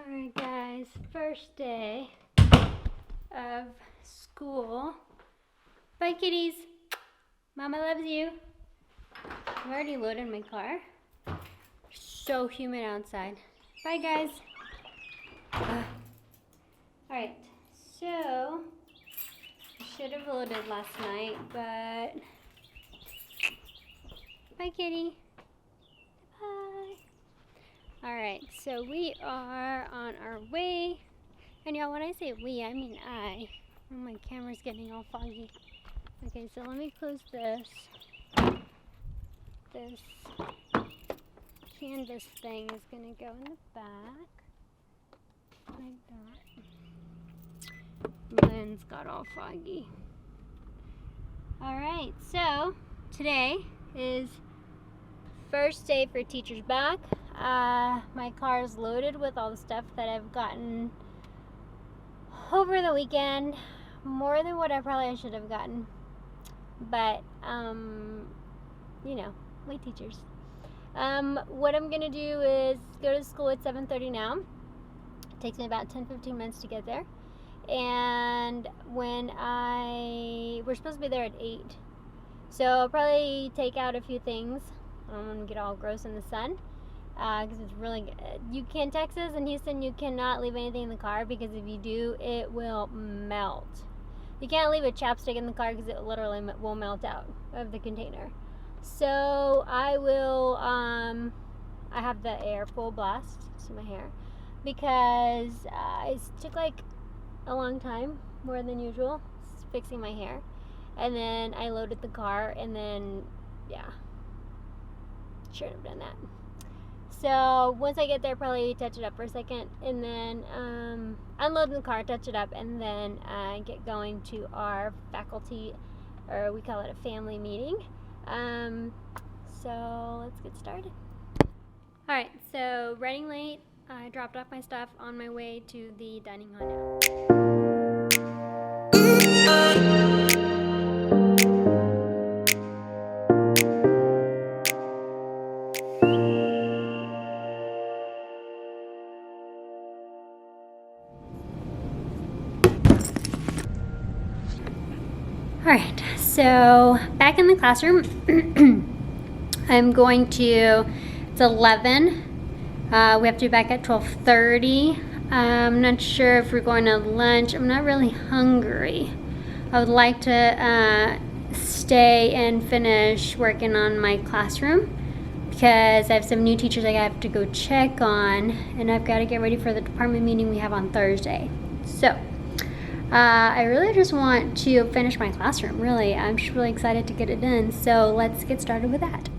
Alright guys, first day of school. Bye kitties. Mama loves you. I've already loaded my car. So humid outside. Bye guys. Alright, so I should have loaded last night, but bye kitty. Bye. Alright, so we are on our way. And y'all, when I say we, I mean I. Oh, my camera's getting all foggy. Okay, so let me close this. This canvas thing is gonna go in the back. Like that. Lens got all foggy. Alright, so today is first day for teachers back. My car is loaded with all the stuff that I've gotten over the weekend. More than what I probably should have gotten. But, you know, we teachers. What I'm going to do is go to school at 7:30 now. It takes me about 10-15 minutes to get there. And we're supposed to be there at 8. So I'll probably take out a few things. I don't want to get all gross in the sun. Because it's really good. In Texas and Houston, you cannot leave anything in the car, because if you do, it will melt. You can't leave a chapstick in the car because it literally will melt out of the container. So I will, I have the air full blast to my hair, because it took like a long time, more than usual, fixing my hair. And then I loaded the car, and then, yeah, shouldn't have done that. So once I get there, probably touch it up for a second, and then unload the car, touch it up, and then get going to our faculty, or we call it a family meeting. So let's get started. Alright, so running late. I dropped off my stuff on my way to the dining hall now. Alright, so back in the classroom. It's 11. We have to be back at 12:30. I'm not sure if we're going to lunch. I'm not really hungry. I would like to stay and finish working on my classroom, because I have some new teachers I have to go check on, and I've got to get ready for the department meeting we have on Thursday. So I really just want to finish my classroom, really. I'm just really excited to get it done. So let's get started with that.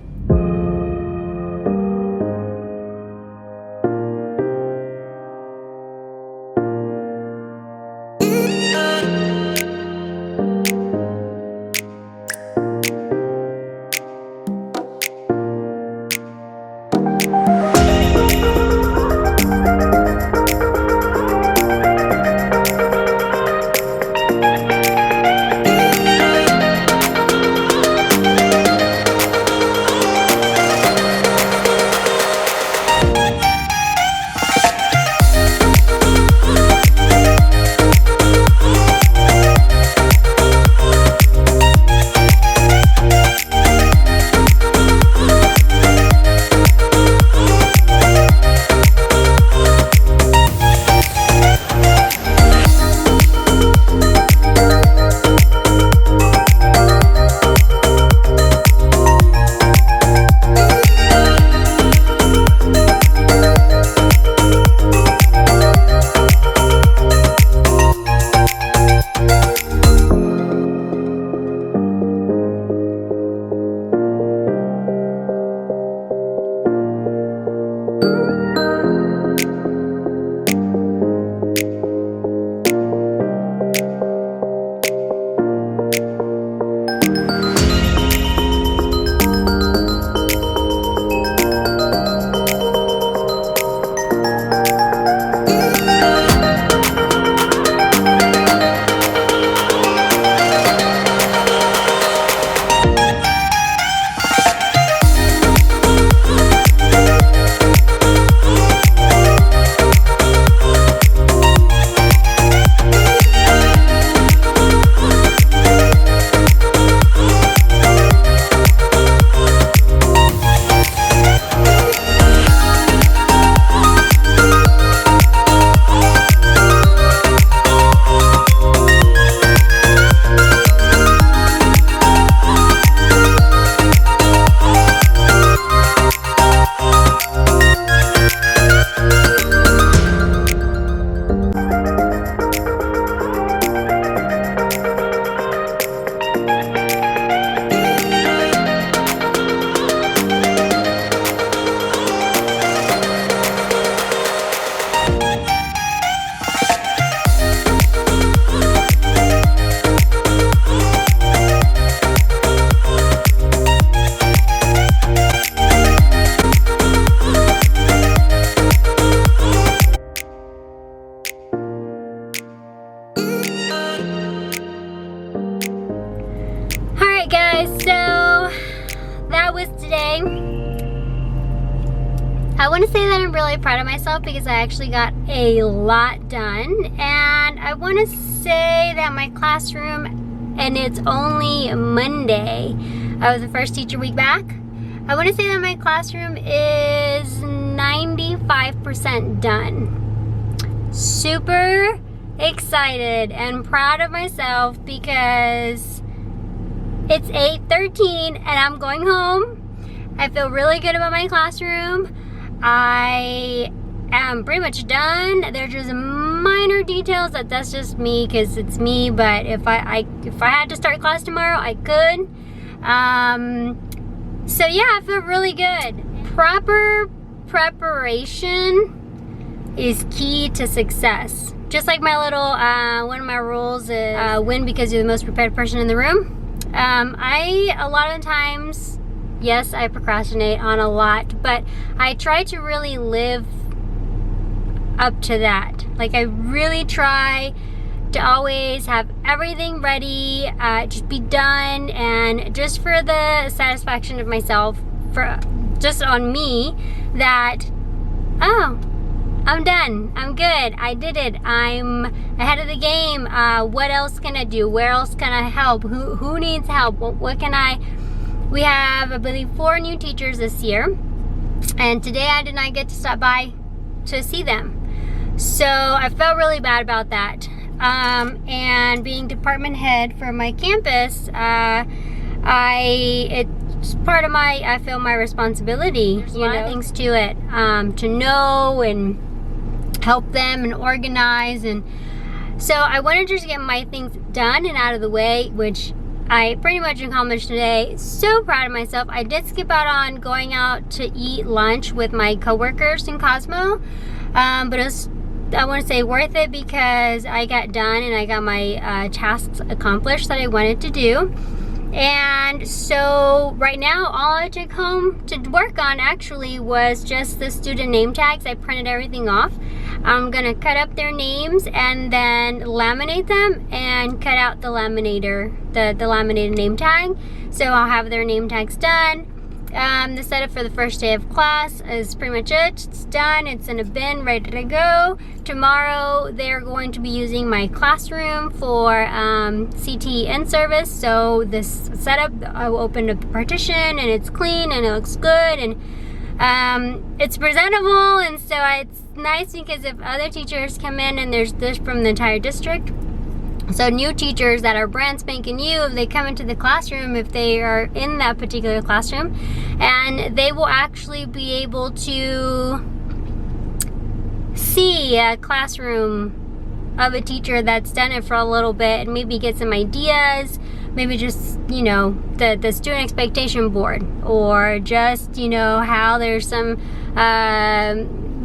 say that I'm really proud of myself because I actually got a lot done, and I want to say that my classroom, and it's only Monday of the first teacher week back, I want to say that my classroom is 95% done. Super excited and proud of myself because it's 8:13 and I'm going home. I feel really good about my classroom. I am pretty much done. There's just minor details that's just me because it's me, but if I had to start class tomorrow, I could. So yeah, I feel really good. Proper preparation is key to success. Just like my little, one of my rules is win because you're the most prepared person in the room. A lot of times, yes, I procrastinate on a lot, but I try to really live up to that. Like, I really try to always have everything ready, just be done, and just for the satisfaction of myself, for just on me, that, oh, I'm done, I'm good, I did it, I'm ahead of the game, what else can I do, where else can I help, who needs help, what can I, we have, I believe, 4 new teachers this year, and today I did not get to stop by to see them. So I felt really bad about that. And being department head for my campus, it's part of my, I feel, my responsibility. There's a lot of things to it, to know and help them and organize, and so I wanted to just get my things done and out of the way, which I pretty much accomplished today. So proud of myself. I did skip out on going out to eat lunch with my coworkers in Cosmo, but it was, I want to say, worth it because I got done and I got my tasks accomplished that I wanted to do. And so right now, all I took home to work on actually was just the student name tags. I printed everything off. I'm gonna cut up their names and then laminate them and cut out the laminator, the laminated name tag. So I'll have their name tags done. The setup for the first day of class is pretty much it. It's done, it's in a bin, ready to go. Tomorrow they're going to be using my classroom for CT in-service. So this setup, I opened up the partition and it's clean and it looks good, and it's presentable, and so it's nice because if other teachers come in, and there's this from the entire district, so new teachers that are brand spanking new, if they come into the classroom, if they are in that particular classroom, and they will actually be able to see a classroom of a teacher that's done it for a little bit and maybe get some ideas, maybe just, you know, the student expectation board, or just, you know, how there's some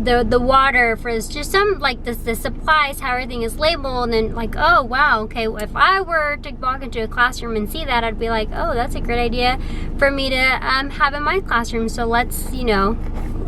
the water for this, just some like the supplies, how everything is labeled, and then like, oh wow, okay, if I were to walk into a classroom and see that, I'd be like, oh, that's a great idea for me to have in my classroom, so let's, you know,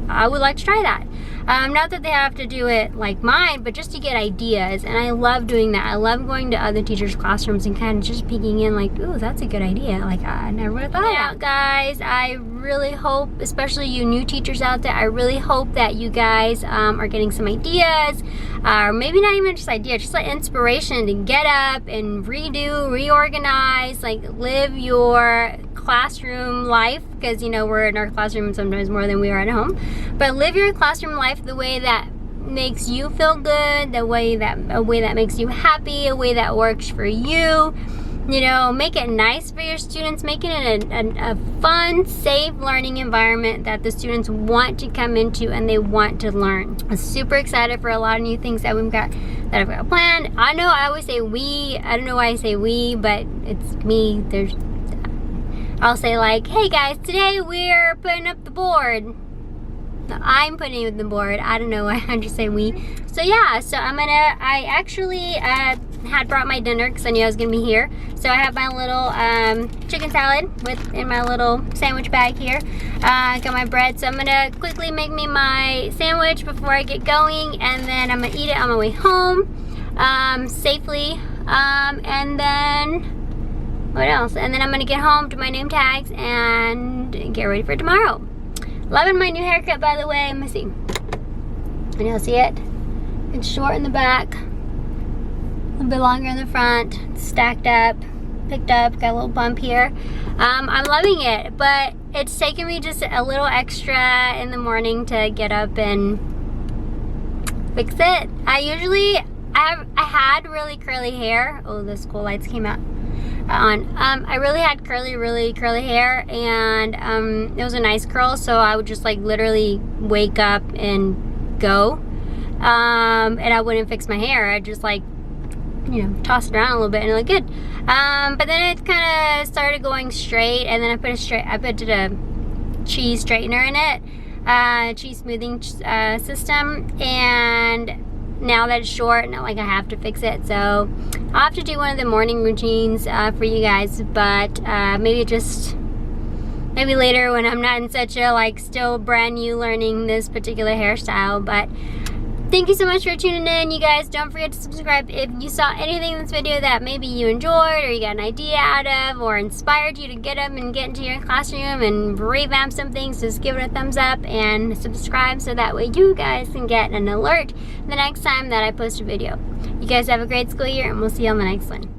I would like to try that. Not that they have to do it like mine, but just to get ideas, and I love doing that. I love going to other teachers' classrooms and kind of just peeking in like, ooh, that's a good idea. Like, I never would have thought of that. Guys, I really hope, especially you new teachers out there, I really hope that you guys are getting some ideas, or maybe not even just ideas, just like inspiration to get up and redo, reorganize, like live your classroom life, because you know we're in our classroom sometimes more than we are at home, but live your classroom life the way that makes you feel good, a way that makes you happy, a way that works for you. You know, make it nice for your students, making it a fun, safe learning environment that the students want to come into and they want to learn. I'm super excited for a lot of new things that I've got planned. I know I always say we, I don't know why I say we, but it's me. I'll say like, hey guys, today we're putting up the board. No, I'm putting up the board. I don't know why I just say we. So yeah, so I actually had brought my dinner because I knew I was gonna be here. So I have my little chicken salad in my little sandwich bag here. I got my bread, so I'm gonna quickly make me my sandwich before I get going, and then I'm gonna eat it on my way home safely. And then what else? And then I'm gonna get home to my name tags and get ready for tomorrow. Loving my new haircut, by the way. Let me see. And you'll see it. It's short in the back, a little bit longer in the front, stacked up, picked up, got a little bump here. I'm loving it, but it's taken me just a little extra in the morning to get up and fix it. I had really curly hair. Oh, the school lights came out on. I really had really curly hair, and it was a nice curl, so I would just like literally wake up and go, and I wouldn't fix my hair. I'd just like, you know, toss it around a little bit and it looked good. But then it kind of started going straight, and then I put a cheese straightener in it, cheese smoothing system, and now that it's short, not like I have to fix it, so I'll have to do one of the morning routines for you guys, but maybe later when I'm not in such a like still brand new learning this particular hairstyle. But thank you so much for tuning in, you guys. Don't forget to subscribe if you saw anything in this video that maybe you enjoyed or you got an idea out of or inspired you to get up and get into your classroom and revamp some things. Just give it a thumbs up and subscribe so that way you guys can get an alert the next time that I post a video. You guys have a great school year, and we'll see you on the next one.